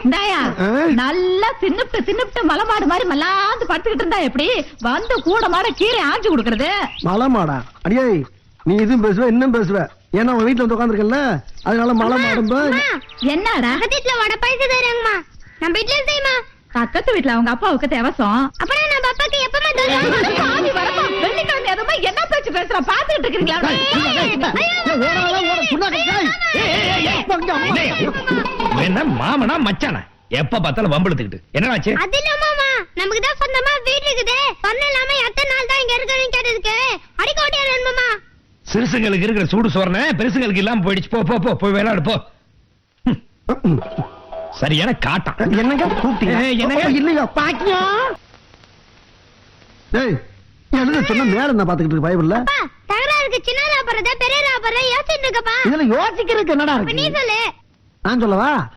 இந்தாயா நல்லா தின்னுட்டு மலமாடு மாதிரி மல்லாந்து படுத்துக்கிட்டு இருந்தா எப்படி வந்து கூட மாட கீரை ஆஞ்சு கொடுக்கறது? மலமாடா? அடியே நீ இதுவும் பேசுவ இன்னும் பேசுவ. ஏன்னா உன் வீட்டுல வந்து உட்காந்துருக்கல, அதனால மலமாடும்ப. என்னடா வீட்டுல வடை பைசா தராங்கம்மா, நம்ம வீட்டுல செய்யுமா? பக்கத்து வீட்டுல அவங்க அப்பாவுக்கு தேவசம். அப்புறம் நம்ம அப்பாக்கு எப்பமா தருவாங்க? வெள்ளிக்கிழமை எதுவுமே என்ன பேச்சு பேசுற பாத்துக்கிட்டு இருக்கீங்களா? என்ன மாமனா மச்சானா எப்ப பார்த்தாலும் வம்பிழுத்துக்கிட்டு என்னடாச்சு? அது இல்ல மாமா, நமக்கு தான் சொந்தமா வீடு இருக்குது. பண்ணலாம எத்தனை நாள் தான் இங்க இருக்கணும்னு கேட்டதுக்கு அடிக்க ஓட்டியா மாமா. சிறுசுங்களுக்கு இருக்கிற சூடு சோறனை பெருசுங்களுக்கு இல்லாம போயிடுச்சு. போ போ போ போய் விளையாடு போ. சரியான காட்டம். என்னங்க கூப்பிட்டீங்க? என்னங்க இல்லையா பாக்கியா? டேய் எழுத சொன்ன மேல என்ன பாத்துக்கிட்டு இருக்கு பைபிள்ல? அப்பா தகராறுக்கு சின்ன லாபறத பெரிய லாபறத யோசிச்சுட்டு இருக்கப்பா. இதுல யோசிக்கிறதுக்கு என்னடா நீ இருக்கு? சொல்லு. நான் சொல்லவா?